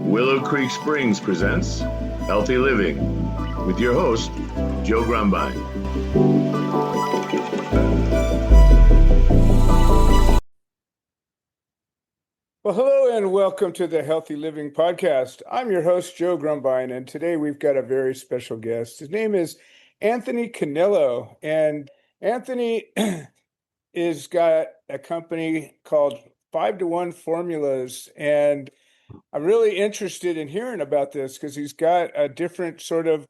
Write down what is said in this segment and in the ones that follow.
Willow Creek Springs presents Healthy Living with your host, Joe Grumbine. Well, hello and welcome to the Healthy Living Podcast. I'm your host, Joe Grumbine, and today we've got a very special guest. His name is Anthony Canillo, and Anthony is got a company called 5-to-1 Formulas, and I'm really interested in hearing about this because he's got a different sort of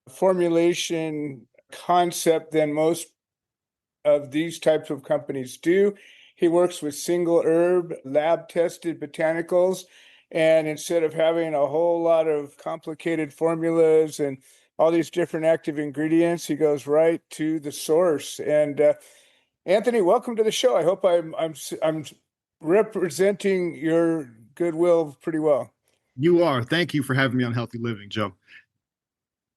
formulation concept than most of these types of companies do. He works with single herb, lab tested botanicals. And instead of having a whole lot of complicated formulas and all these different active ingredients, he goes right to the source. And Anthony, welcome to the show. I hope I'm representing your goodwill pretty well. You are. Thank you for having me on Healthy Living, Joe.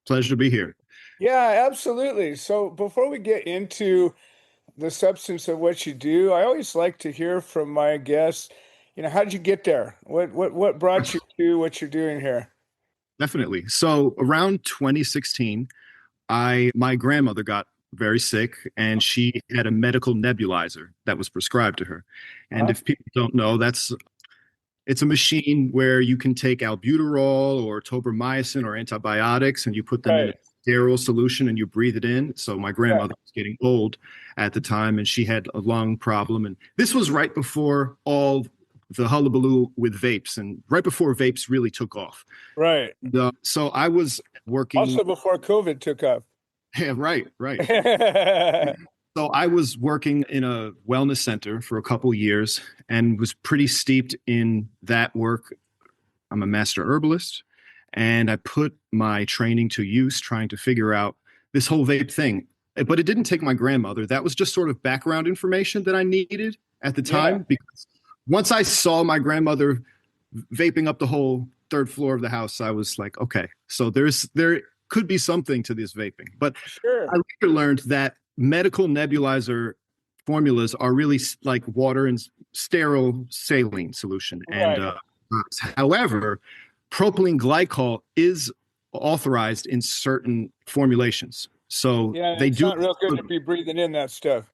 Pleasure to be here. Yeah, absolutely. So before we get into the substance of what you do, I always like to hear from my guests, how did you get there? What brought you to what you're doing here? Definitely. So around 2016, my grandmother got very sick and she had a medical nebulizer that was prescribed to her. And if people don't know, it's a machine where you can take albuterol or tobramycin or antibiotics and you put them in a sterile solution and you breathe it in. So my grandmother was getting old at the time and she had a lung problem. And this was right before all the hullabaloo with vapes and right before vapes really took off. Right. So I was working. Also before COVID took off. Yeah, right. So I was working in a wellness center for a couple years and was pretty steeped in that work. I'm a master herbalist, and I put my training to use trying to figure out this whole vape thing. But it didn't take my grandmother. That was just sort of background information that I needed at the time, because once I saw my grandmother vaping up the whole third floor of the house, I was like, okay, so there could be something to this vaping. But I later learned that medical nebulizer formulas are really like water and sterile saline solution. And however, propylene glycol is authorized in certain formulations. So they do. It's not real good to be breathing in that stuff.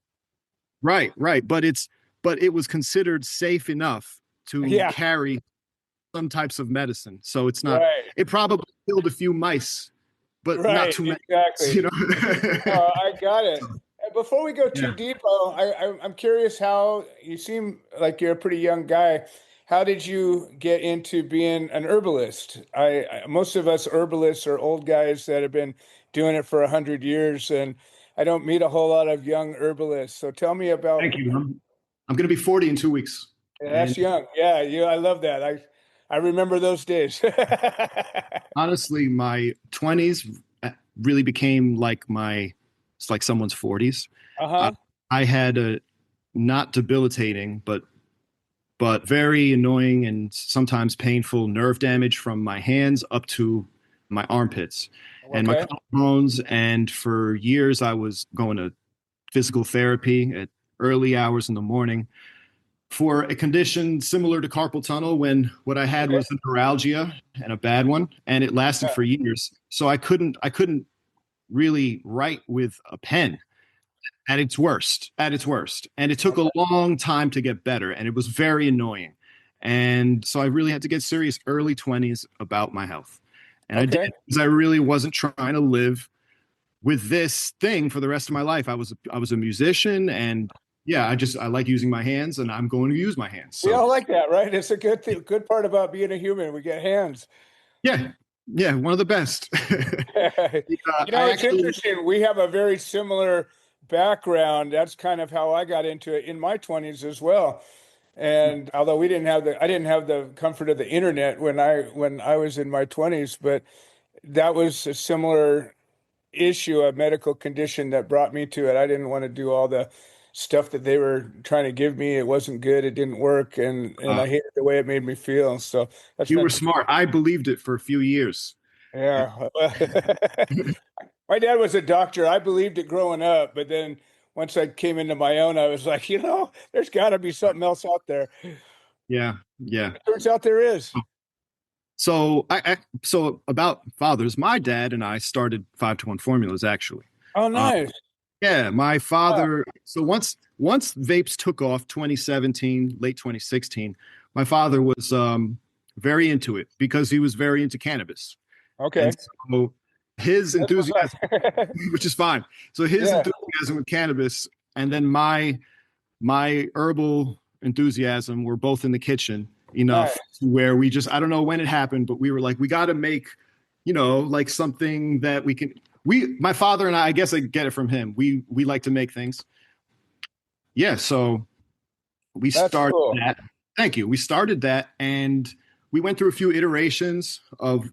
Right. But it was considered safe enough to carry some types of medicine. So it's not. It probably killed a few mice, but not too many. Exactly. I got it. Before we go too deep, I'm curious how you seem like you're a pretty young guy. How did you get into being an herbalist? Most of us herbalists are old guys that have been doing it for 100 years, and I don't meet a whole lot of young herbalists. So tell me about. Thank you. I'm going to be 40 in 2 weeks. Yeah, that's young. Yeah, I love that. I remember those days. Honestly, my 20s really became it's like someone's 40s. I had a not debilitating, but very annoying and sometimes painful nerve damage from my hands up to my armpits and my collarbones. And for years, I was going to physical therapy at early hours in the morning for a condition similar to carpal tunnel, when what I had was a neuralgia, and a bad one, and it lasted for years. So I couldn't really write with a pen at its worst. And it took a long time to get better, and it was very annoying. And so I really had to get serious early 20s about my health. And I did, because I really wasn't trying to live with this thing for the rest of my life. I was a musician, and I like using my hands, and I'm going to use my hands. So. We all like that, right? It's a good thing. Good part about being a human. We get hands. Yeah, one of the best. It's interesting. We have a very similar background. That's kind of how I got into it in my 20s as well. And although I didn't have the comfort of the internet when I was in my 20s, but that was a similar issue, a medical condition that brought me to it. I didn't want to do all the stuff that they were trying to give me. It wasn't good. It didn't work. And I hated the way it made me feel. So you were smart. I believed it for a few years. Yeah. My dad was a doctor. I believed it growing up, but then once I came into my own, I was like, there's got to be something else out there. Yeah. It turns out there is. So about fathers, my dad and I started 5-to-1 formulas actually. Oh, Uh, nice. yeah, my Ah, father. So once vapes took off, 2017, late 2016, my father was very into it because he was very into cannabis, and okay. so his That's what's enthusiasm, up. which is fine. So his Yeah, enthusiasm with cannabis, and then my herbal enthusiasm were both in the kitchen enough nice. where we just, I don't know when it happened, but we were like, we got to make, like something that we can, my father and I guess I get it from him. We like to make things. Yeah. So we That's started cool. that. Thank you. We started that and we went through a few iterations of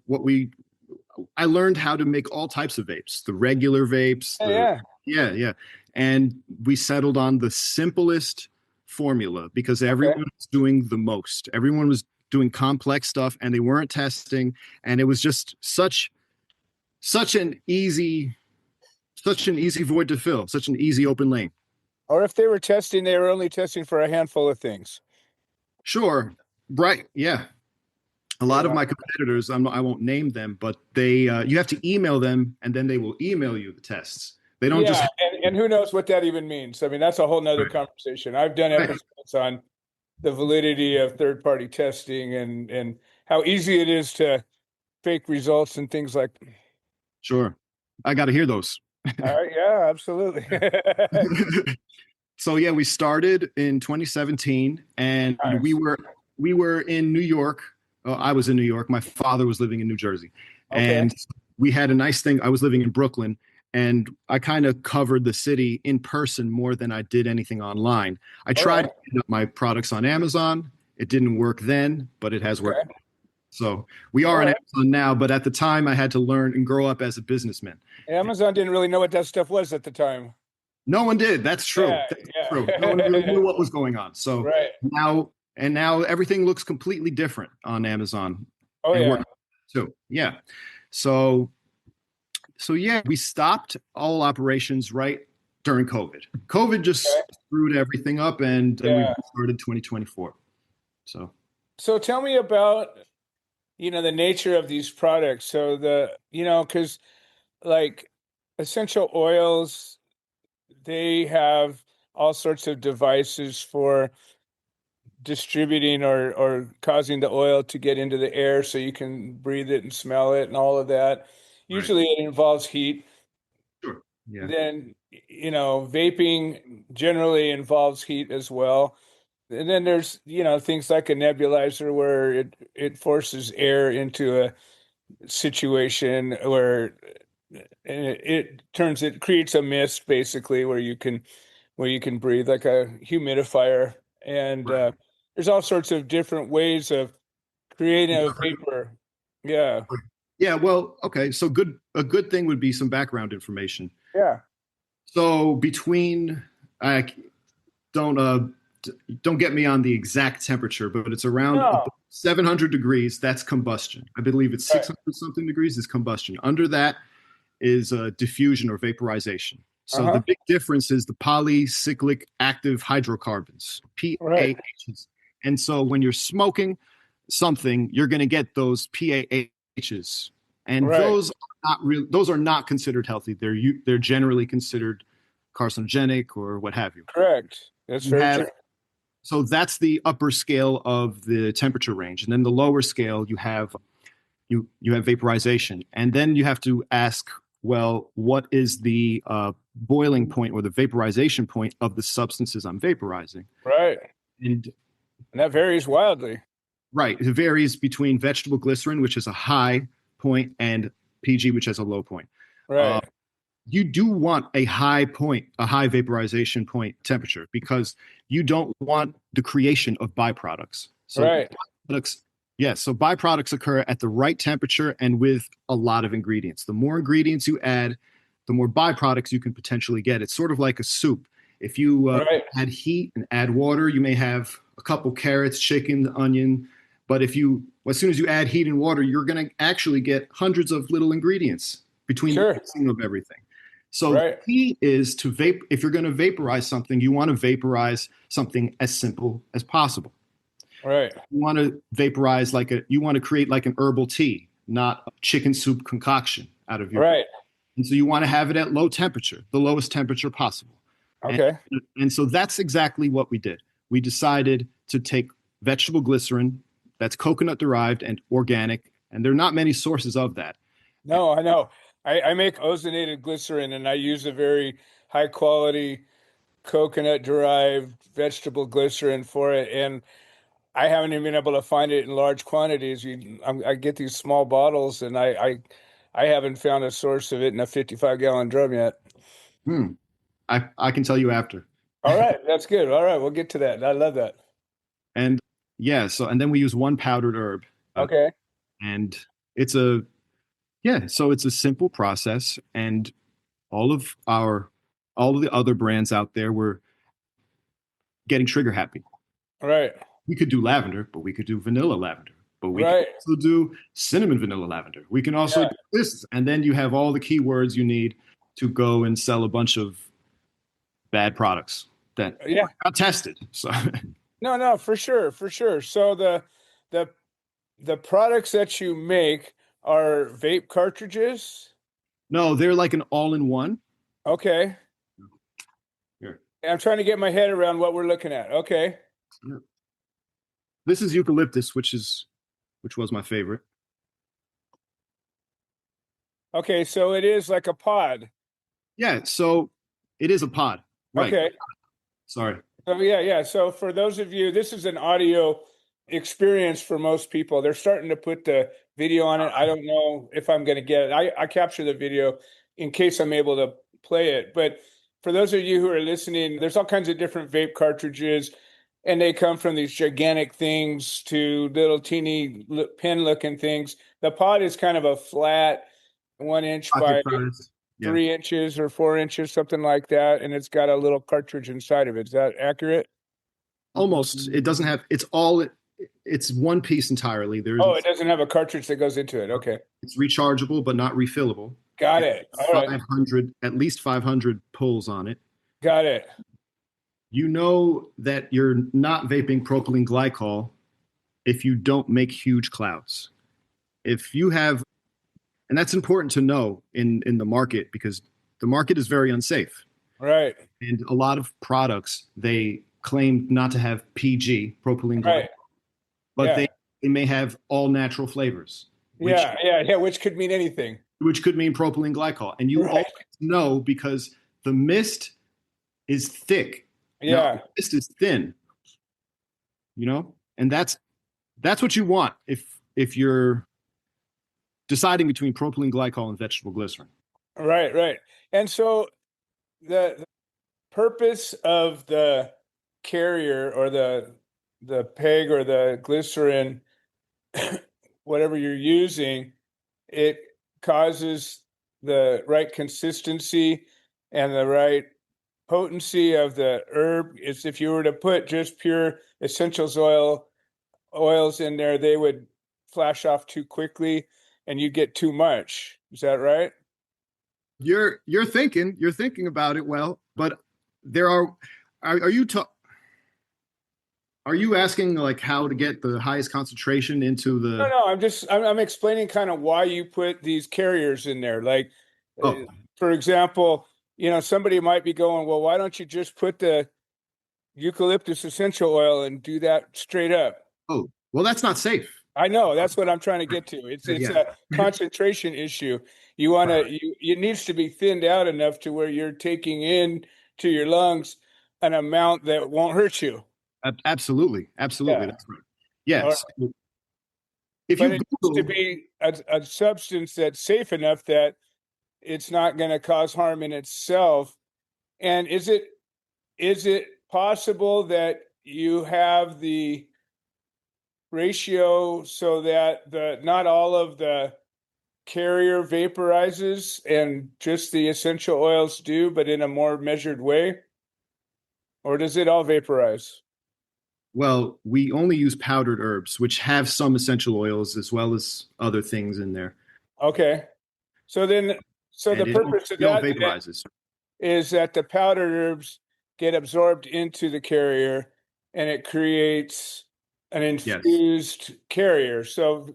I learned how to make all types of vapes, the regular vapes, Yeah, yeah. yeah. And we settled on the simplest formula because Okay. everyone was doing the most. Everyone was doing complex stuff and they weren't testing. And it was just such an easy, such an easy void to fill, such an easy open lane. Or if they were testing, they were only testing for a handful of things. Sure. Right. Yeah. A You lot of know. my competitors, I won't name them, but they you have to email them and then they will email you the tests. They don't just Yeah, and who knows what that even means? I mean, that's a whole nother right, conversation. I've done right. episodes on the validity of third-party testing and how easy it is to fake results and things like. Sure. I got to hear those. Yeah, absolutely. So yeah, we started in 2017 and we Nice. were we were in New York. I was in New York. My father was living in New Jersey. Okay. And we had a nice thing. I was living in Brooklyn and I kind of covered the city in person more than I did anything online. I All tried right. to get up my products on Amazon. It didn't work then, but it has worked. Okay. So we All are on right. Amazon now, but at the time I had to learn and grow up as a businessman. Amazon didn't really know what that stuff was at the time. No one did. That's true. Yeah, That's true. No one really yeah. knew what was going on. So Right. now everything looks completely different on Amazon Oh and yeah. we're too. Yeah. So yeah, we stopped all operations right during COVID. COVID Okay. just screwed everything up and we Yeah. started 2024. So So tell me about, the nature of these products. So because like essential oils, they have all sorts of devices for distributing or causing the oil to get into the air so you can breathe it and smell it and all of that. right. Usually it involves heat. Sure. Yeah. Then, vaping generally involves heat as well. And then there's, things like a nebulizer where it forces air into a situation where and it creates a mist basically where you can breathe like a humidifier. And Right. there's all sorts of different ways of creating a vapor. Yeah. Yeah, well, okay. So a good thing would be some background information. Yeah. So between I don't don't get me on the exact temperature, but it's around No. 700 degrees. That's combustion. I believe it's Right. 600 something degrees is combustion. Under that is diffusion or vaporization. So the Uh-huh. big difference is the polycyclic active hydrocarbons, Right. PAHs. And so when you're smoking something, you're going to get those PAHs, and Right. those are not considered healthy. They're generally considered carcinogenic or what have you. Correct. That's You very have true. so that's the upper scale of the temperature range, and then the lower scale you have vaporization, and then you have to ask, well, what is the boiling point or the vaporization point of the substances I'm vaporizing? Right. And And that varies wildly. right, it varies between vegetable glycerin, which is a high point, and PG, which has a low point. Uh, Right. you do want a high point, a high vaporization point temperature, because you don't want the creation of byproducts. So Right. byproducts, yes, so byproducts occur at the right temperature and with a lot of ingredients. The more ingredients you add, the more byproducts you can potentially get. It's sort of like a soup. If you Right. add heat and add water, you may have a couple carrots, chicken, onion. But as soon as you add heat and water, you're going to actually get hundreds of little ingredients between the Sure. mixing of everything. So the Right. key is to vape. If you're going to vaporize something, you want to vaporize something as simple as possible. Right. You want to vaporize you want to create like an herbal tea, not a chicken soup concoction out of your. Right. And so you want to have it at low temperature, the lowest temperature possible. And, Okay. and so that's exactly what we did. We decided to take vegetable glycerin that's coconut derived and organic, and there are not many sources of that. No, I know. I make ozonated glycerin, and I use a very high quality coconut derived vegetable glycerin for it. And I haven't even been able to find it in large quantities. I get these small bottles, and I haven't found a source of it in a 55-gallon drum yet. Hmm. I can tell you after. All right, that's good. All right, we'll get to that. I love that. And yeah, and then we use one powdered herb. Okay. And it's so it's a simple process, and all of the other brands out there were getting trigger happy. Right. We could do lavender, but we could do vanilla lavender. But we can Right. also do cinnamon vanilla lavender. We can also do this. And then you have all the keywords you need to go and sell a bunch of bad products that are not tested. So No, for sure, for sure. So the products that you make are vape cartridges. no, they're like an all-in-one. Okay. Here. I'm trying to get my head around what we're looking at. Okay. This is eucalyptus, which was my favorite. Okay, so it is like a pod. Yeah, so it is a pod. Right. Okay. Sorry. Oh, yeah. So for those of you, this is an audio experience for most people. They're starting to put the video on it. I don't know if I'm going to get it. I capture the video in case I'm able to play it. But for those of you who are listening, there's all kinds of different vape cartridges, and they come from these gigantic things to little teeny pen-looking things. The pod is kind of a flat 1 inch by 3 inches or 4 inches, something like that, and it's got a little cartridge inside of it. Is that accurate? Almost. It doesn't have. It's one piece entirely. It doesn't have a cartridge that goes into it. Okay. It's rechargeable but not refillable. Got it. All right. 500, at least 500 pulls on it. Got it. You know that you're not vaping propylene glycol if you don't make huge clouds. If you have, and that's important to know in the market, because the market is very unsafe. Right. And a lot of products, they claim not to have PG, propylene glycol, Right. but they may have all natural flavors. Which could mean anything. Which could mean propylene glycol. And you always know because the mist is thick. Yeah. Now, the mist is thin. And that's what you want if you're deciding between propylene glycol and vegetable glycerin. Right. And so the purpose of the carrier or the PEG or the glycerin, whatever you're using, it causes the right consistency and the right potency of the herb. Is if you were to put just pure essentials oils in there, they would flash off too quickly and you get too much. Is that right? You're thinking about it well, but are you asking like how to get the highest concentration into the? No, I'm explaining kind of why you put these carriers in there. Like, for example, somebody might be going, well, why don't you just put the eucalyptus essential oil and do that straight up? Oh, well, that's not safe. I know. That's what I'm trying to get to. It's a concentration issue. You want to, it needs to be thinned out enough to where you're taking in to your lungs an amount that won't hurt you. Absolutely. Yeah. That's right. Yes. Right. It needs to be a substance that's safe enough that it's not going to cause harm in itself. And is it possible that you have the ratio so that not all of the carrier vaporizes and just the essential oils do, but in a more measured way? Or does it all vaporize? Well, we only use powdered herbs, which have some essential oils as well as other things in there. Okay. So the purpose of that vaporizes is that the powdered herbs get absorbed into the carrier and it creates an Yes. infused carrier. So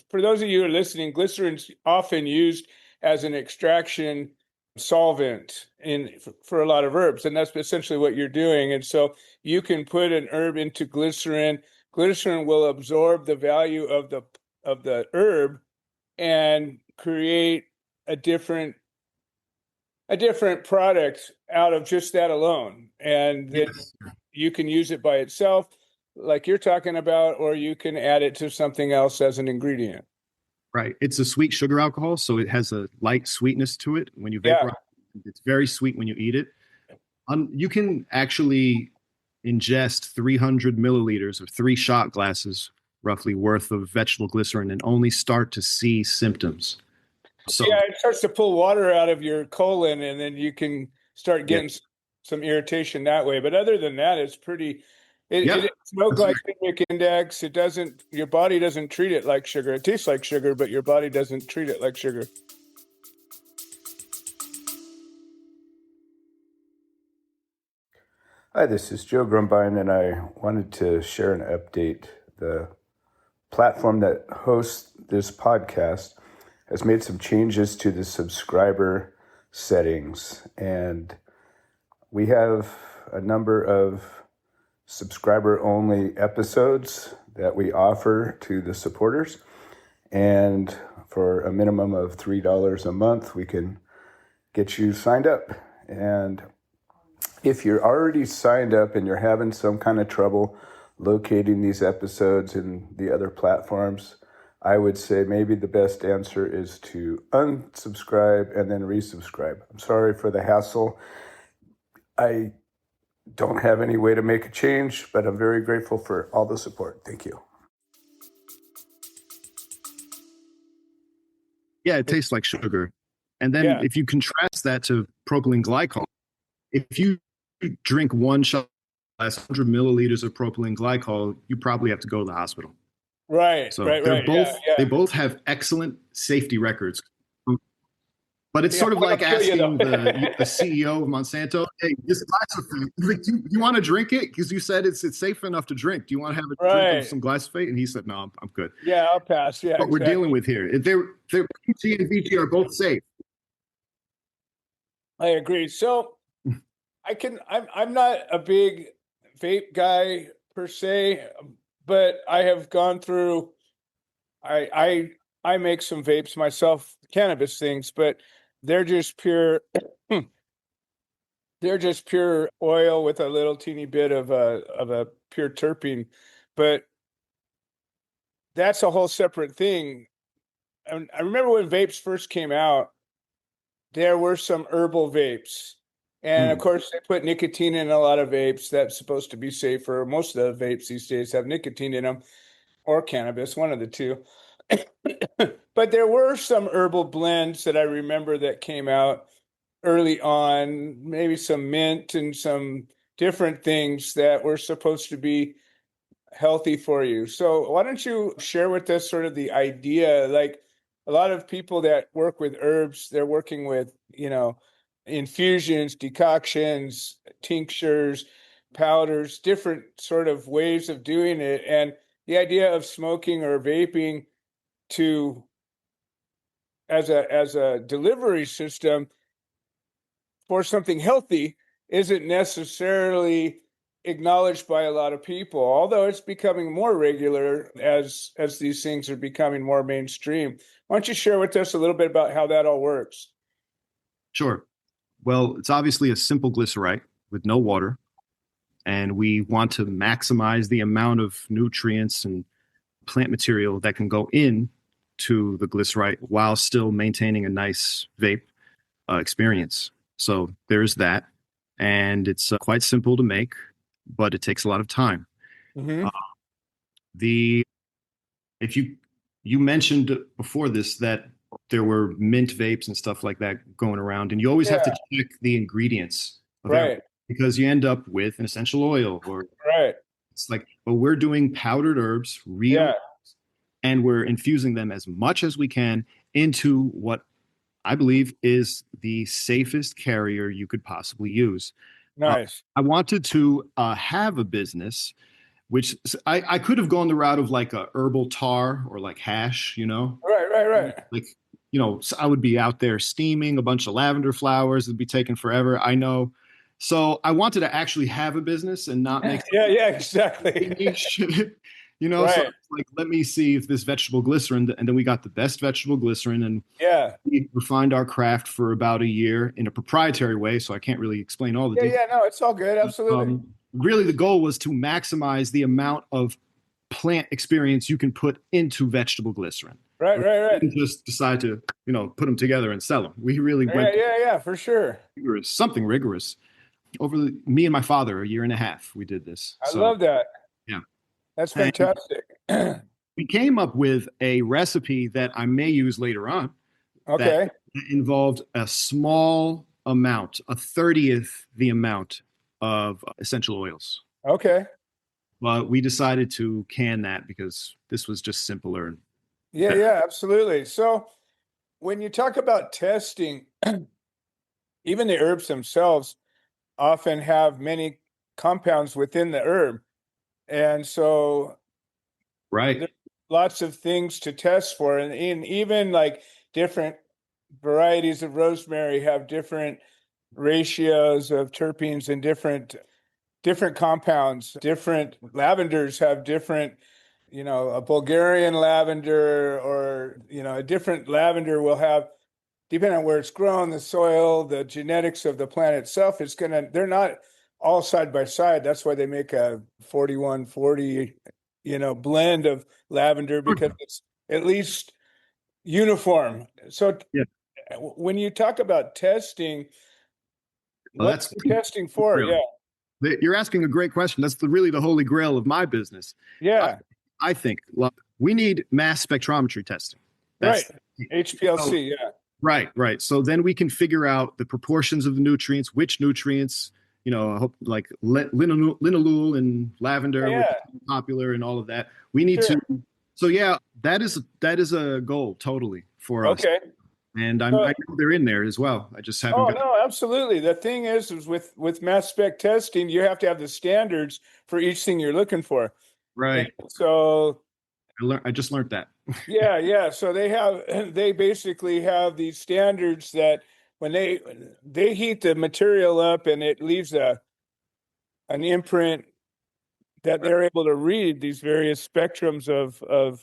for those of you who are listening, glycerin's often used as an extraction solvent for a lot of herbs, and that's essentially what you're doing. And so you can put an herb into glycerin. Glycerin will absorb the value of the herb and create a different product out of just that alone. And then Yes. you can use it by itself, like you're talking about, or you can add it to something else as an ingredient. Right. It's a sweet sugar alcohol, so it has a light sweetness to it. When you Yeah. vaporize, it's very sweet when you eat it. You can actually ingest 300 milliliters of 3 shot glasses, roughly, worth of vegetable glycerin and only start to see symptoms. So, yeah, it starts to pull water out of your colon, and then you can start yeah. getting some irritation that way. But other than that, it's pretty. Yeah. It's no That's right. glycemic index. It doesn't. Your body doesn't treat it like sugar. It tastes like sugar, but your body doesn't treat it like sugar. Hi, this is Joe Grumbine, and I wanted to share an update. The platform that hosts this podcast has made some changes to the subscriber settings, and we have a number of subscriber-only episodes that we offer to the supporters, and for a minimum of $3 a month, we can get you signed up. And if you're already signed up and you're having some kind of trouble locating these episodes in the other platforms, I would say maybe the best answer is to unsubscribe and then resubscribe. I'm sorry for the hassle. I don't have any way to make a change, but I'm very grateful for all the support. Thank you. Yeah, it tastes like sugar. And then if you contrast that to propylene glycol, if you drink 1 shot glass, 100 milliliters of propylene glycol, you probably have to go to the hospital. Right. So right. they both have excellent safety records. But it's sort of like I'll kill you, asking the CEO of Monsanto, "Hey, this glyphosate, like, do you want to drink it? Because you said it's safe enough to drink. Do you want to have a drink of some glyphosate?" And he said, "No, I'm good." Yeah, I'll pass. Yeah, what we're dealing with here. They're PG and VG are both safe. I agree. So I'm not a big vape guy per se, but I have gone through. I make some vapes myself, cannabis things, but they're just pure. They're just pure oil with a little teeny bit of a pure terpene, but that's a whole separate thing. And I remember when vapes first came out, there were some herbal vapes. And of course, they put nicotine in a lot of vapes. That's supposed to be safer. Most of the vapes these days have nicotine in them, or cannabis, one of the two. But there were some herbal blends that I remember that came out early on, maybe some mint and some different things that were supposed to be healthy for you. So why don't you share with us sort of the idea, like a lot of people that work with herbs, they're working with, infusions, decoctions, tinctures, powders, different sort of ways of doing it. And the idea of smoking or vaping to as a delivery system for something healthy isn't necessarily acknowledged by a lot of people, although it's becoming more regular as these things are becoming more mainstream. Why don't you share with us a little bit about how that all works? Sure. Well, it's obviously a simple glycerite with no water, and we want to maximize the amount of nutrients and plant material that can go in to the glycerite while still maintaining a nice vape experience. So there's that, and it's quite simple to make, but it takes a lot of time. Mm-hmm. If you mentioned before this that there were mint vapes and stuff like that going around, and you always have to check the ingredients of everything, because you end up with an essential oil or it's like, but we're doing powdered herbs, real, and we're infusing them as much as we can into what I believe is the safest carrier you could possibly use. Nice. I wanted to have a business which I could have gone the route of like a herbal tar or like hash, you know, Right. like, you know, so I would be out there steaming a bunch of lavender flowers. It'd be taking forever. I know. So I wanted to actually have a business and not make Yeah, exactly. niche, you know, so Right. like, let me see if this vegetable glycerin, and then we got the best vegetable glycerin, and Yeah. we refined our craft for about a year in a proprietary way. So I can't really explain all the details. Yeah, no, it's all good. Absolutely. Really, the goal was to maximize the amount of plant experience you can put into vegetable glycerin. Right. We didn't just decide to, you know, put them together and sell them. We really went Yeah, for sure. rigorous, something rigorous. Me and my father, a year and a half, we did this. I love that. Yeah. That's fantastic. We came up with a recipe that I may use later on. Okay. That involved a small amount, a 30th the amount of essential oils. Okay. But we decided to can that because this was just simpler. Yeah, absolutely. So when you talk about testing, even the herbs themselves often have many compounds within the herb. And so Right. there's lots of things to test for. And even like different varieties of rosemary have different ratios of terpenes and different compounds. Different lavenders have different, you know, a Bulgarian lavender or, you know, a different lavender will have, depending on where it's grown, the soil, the genetics of the plant itself, they're not all side by side. That's why they make a 41-40, you know, blend of lavender, because it's at least uniform. So Yeah. when you talk about testing, Well, what's the testing for? really, Yeah. You're asking a great question. That's really the holy grail of my business. Yeah. I think we need mass spectrometry testing. Right. HPLC. Yeah. Right. So then we can figure out the proportions of the nutrients, which nutrients, you know, I hope like linalool and lavender, which is popular and all of that. We need to. So yeah, that is a goal totally for us. Okay. And I know they're in there as well. I just haven't. No, absolutely. The thing is with mass spec testing, you have to have the standards for each thing you're looking for. Right. And so I just learned that. yeah. So they basically have these standards that when they heat the material up and it leaves an imprint that they're able to read these various spectrums of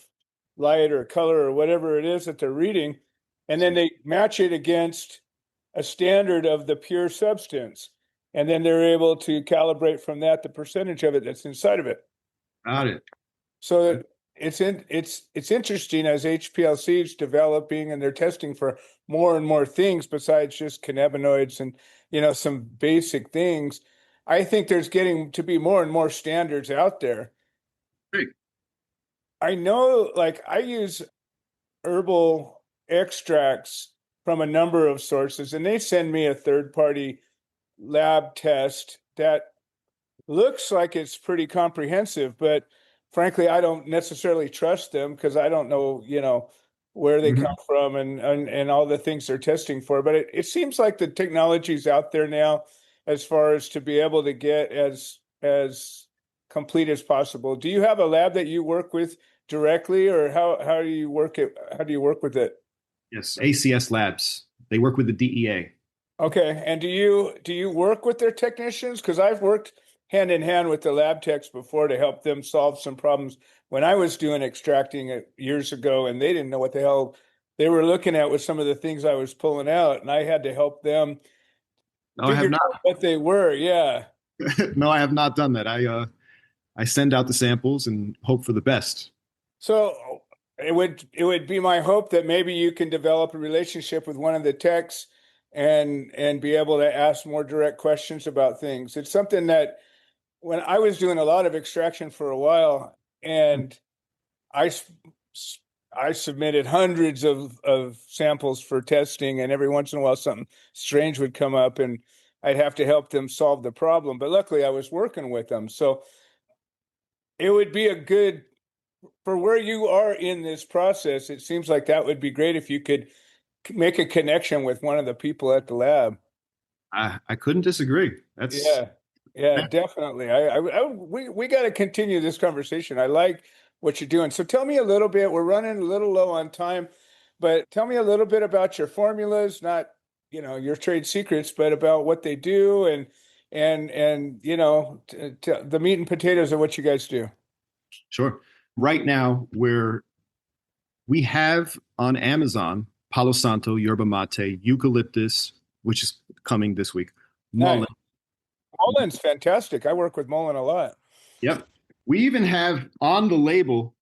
light or color or whatever it is that they're reading, and then they match it against a standard of the pure substance, and then they're able to calibrate from that the percentage of it that's inside of it. Got it. So it's interesting as HPLC is developing and they're testing for more and more things besides just cannabinoids and, you know, some basic things. I think there's getting to be more and more standards out there. Great. I know, like, I use herbal extracts from a number of sources, and they send me a third-party lab test that looks like it's pretty comprehensive, but frankly, I don't necessarily trust them because I don't know, you know, where they come from and all the things they're testing for. But it seems like the technology's out there now as far as to be able to get as complete as possible. Do you have a lab that you work with directly, or how do you work it? How do you work with it? Yes, ACS Labs. They work with the DEA. Okay, and do you work with their technicians? Because I've worked hand in hand with the lab techs before to help them solve some problems when I was doing extracting it years ago, and they didn't know what the hell they were looking at with some of the things I was pulling out, and I had to help them figure out what they were. Yeah. No, I have not done that. I send out the samples and hope for the best. So it would be my hope that maybe you can develop a relationship with one of the techs and be able to ask more direct questions about things. It's something that when I was doing a lot of extraction for a while, and I submitted hundreds of samples for testing, and every once in a while something strange would come up and I'd have to help them solve the problem. But luckily I was working with them. So it would be a good, for where you are in this process, it seems like that would be great if you could make a connection with one of the people at the lab. I couldn't disagree. Yeah, definitely. We got to continue this conversation. I like what you're doing. So tell me a little bit. We're running a little low on time, but tell me a little bit about your formulas, not, your trade secrets, but about what they do and the meat and potatoes of what you guys do. Sure. Right now, we have on Amazon Palo Santo, yerba mate, eucalyptus, which is coming this week, Nice. mullein. Mullen's fantastic. I work with Mullen a lot. Yep. We even have on the label,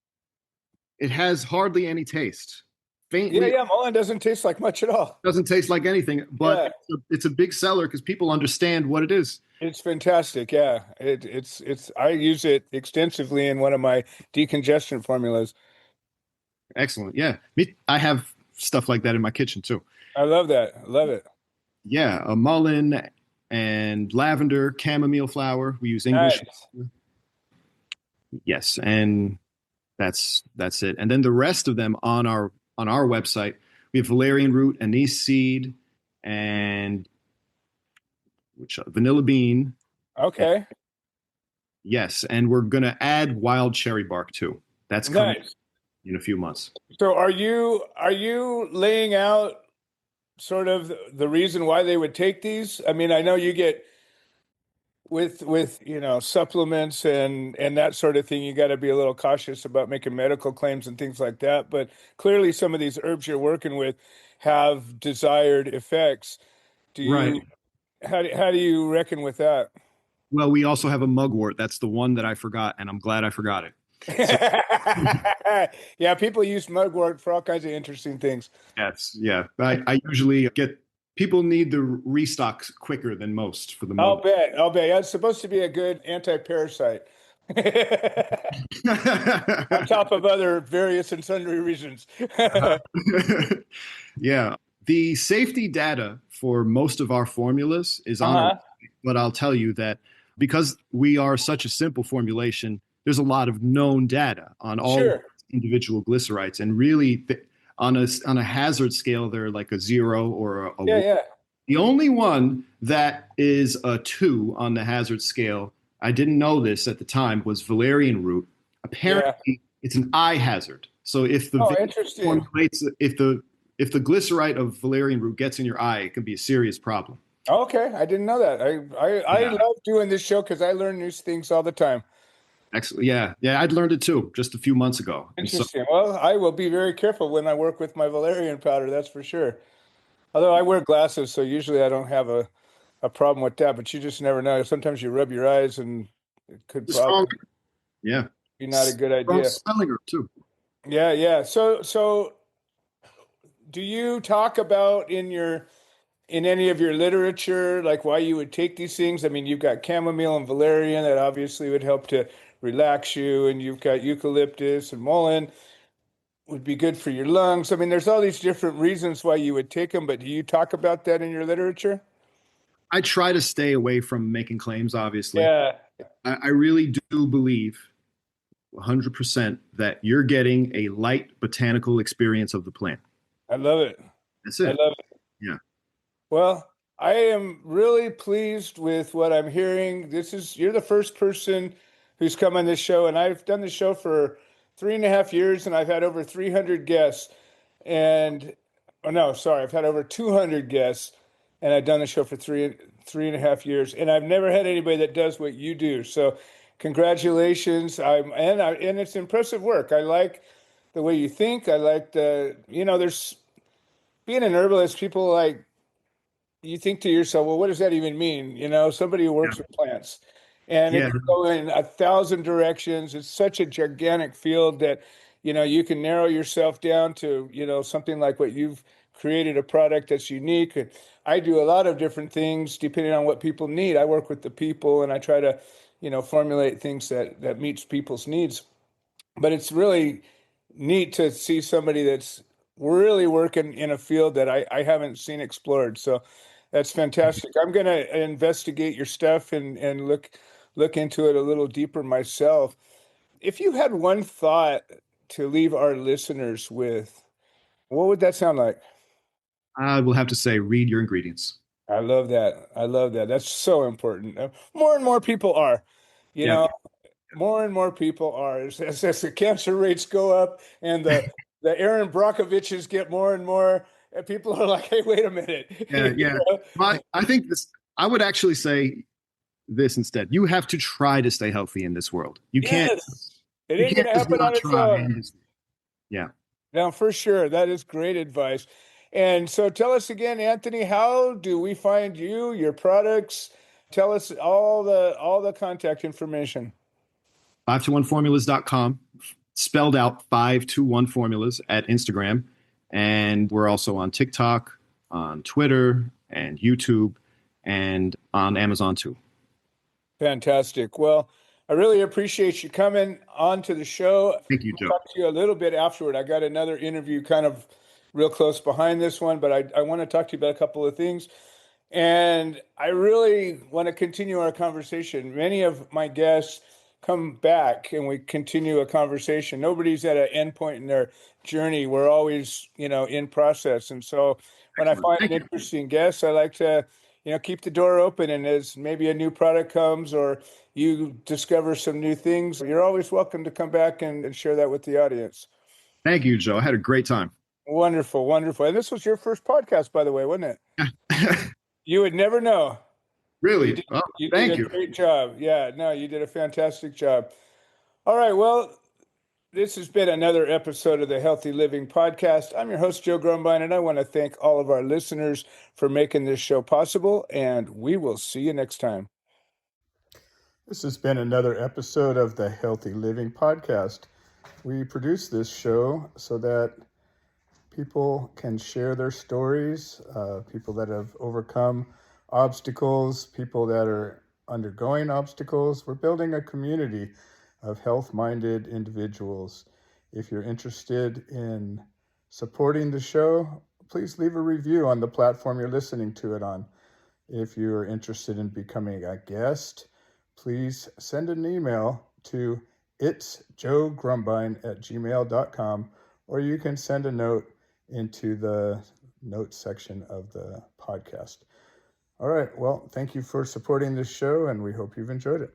it has hardly any taste. Faintly, Yeah. Mullen doesn't taste like much at all. doesn't taste like anything, but it's a big seller because people understand what it is. It's fantastic. Yeah. It's I use it extensively in one of my decongestion formulas. Excellent. Yeah. I have stuff like that in my kitchen too. I love that. I love it. Yeah. A mullein and lavender, chamomile flower. We use English. Nice. Yes. And that's it. And then the rest of them on our website, we have valerian root, anise seed, and vanilla bean. Okay. Yes, and we're gonna add wild cherry bark too. That's coming Nice. in a few months. So are you laying out sort of the reason why they would take these? I mean, I know you get with supplements and that sort of thing, you got to be a little cautious about making medical claims and things like that, but clearly some of these herbs you're working with have desired effects. Do you Right. how do you reckon with that? Well, we also have a mugwort. That's the one that I forgot, and I'm glad I forgot it. So, Yeah, people use mugwort for all kinds of interesting things. yes, yeah. I usually get people need the restocks quicker than most for the I'll mug. bet. I'll bet. Yeah, it's supposed to be a good anti-parasite. On top of other various and sundry reasons. Yeah. The safety data for most of our formulas is on our, but I'll tell you that because we are such a simple formulation, there's a lot of known data on all Sure. individual glycerites, and really on a hazard scale, they're like a 0 or a Yeah, 1. yeah. The only one that is a 2 on the hazard scale, I didn't know this at the time, was valerian root. Apparently, it's an eye hazard. So if the Oh, vape interesting. formulates, if the glycerite of valerian root gets in your eye, it can be a serious problem. Okay, I didn't know that. I Yeah. love doing this show because I learn new things all the time. Excellent. Yeah, yeah, I'd learned it too just a few months ago. And so, Interesting. Well, I will be very careful when I work with my valerian powder, that's for sure. Although I wear glasses, so usually I don't have a problem with that, but you just never know. Sometimes you rub your eyes and it could strong, probably yeah, be not a good strong idea. smelling herb too. Yeah, yeah. So do you talk about in any of your literature, like why you would take these things? I mean, you've got chamomile and valerian that obviously would help to relax you, and you've got eucalyptus and mullein would be good for your lungs. I mean, there's all these different reasons why you would take them, but do you talk about that in your literature? I try to stay away from making claims, obviously. Yeah, I really do believe 100% that you're getting a light botanical experience of the plant. I love it. That's I it. love it. Yeah. Well, I am really pleased with what I'm hearing. You're the first person who's come on this show, and I've done the show for 3.5 years, and I've had over 300 guests. And oh no, sorry, I've had over 200 guests, and I've done the show for 3.5 years, and I've never had anybody that does what you do. So, congratulations! And it's impressive work. I like the way you think. I like there's being an herbalist. People like you think to yourself, well, what does that even mean? Somebody who works with plants. And it Yeah. can go in 1,000 directions. It's such a gigantic field that, you can narrow yourself down to, something like what you've created, a product that's unique. And I do a lot of different things depending on what people need. I work with the people and I try to, formulate things that meets people's needs. But it's really neat to see somebody that's really working in a field that I haven't seen explored. So that's fantastic. I'm going to investigate your stuff and look into it a little deeper myself. If you had one thought to leave our listeners with, what would that sound like? I will have to say, read your ingredients. I love that. I love that. That's so important. More and more people are, you Yeah. know, more and more people are. As the cancer rates go up and the Aaron Brockoviches get more and more, and people are like, hey, wait a minute. Yeah. You Yeah. know? I think this, I would actually say this instead. You have to try to stay healthy in this world. Yes, it You ain't can't gonna just happen not on its try. own. Yeah. Now, for sure, that is great advice. And so tell us again, Anthony, how do we find you, your products? Tell us all the contact information. 521formulas.com, spelled out 521 formulas at Instagram. And we're also on TikTok, on Twitter, and YouTube, and on Amazon too. Fantastic. Well, I really appreciate you coming on to the show. Thank you, I'll Joe. talk to you a little bit afterward. I got another interview kind of real close behind this one, but I want to talk to you about a couple of things. And I really want to continue our conversation. Many of my guests come back and we continue a conversation. Nobody's at an end point in their journey. We're always, in process. And so when I Excellent. find Thank an you. interesting guest, I like to, keep the door open. And as maybe a new product comes or you discover some new things, you're always welcome to come back and share that with the audience. Thank you, Joe. I had a great time. Wonderful, wonderful. And this was your first podcast, by the way, wasn't it? You would never know. Really? Oh, You did thank a you. great job. Yeah, no, you did a fantastic job. All right, well, this has been another episode of the Healthy Living Podcast. I'm your host, Joe Grumbine, and I want to thank all of our listeners for making this show possible, and we will see you next time. This has been another episode of the Healthy Living Podcast. We produce this show so that people can share their stories, people that have overcome obstacles, people that are undergoing obstacles. We're building a community of health-minded individuals. If you're interested in supporting the show, please leave a review on the platform you're listening to it on. If you're interested in becoming a guest, please send an email to itsjoegrumbine@gmail.com, or you can send a note into the notes section of the podcast. All right. Well, thank you for supporting this show, and we hope you've enjoyed it.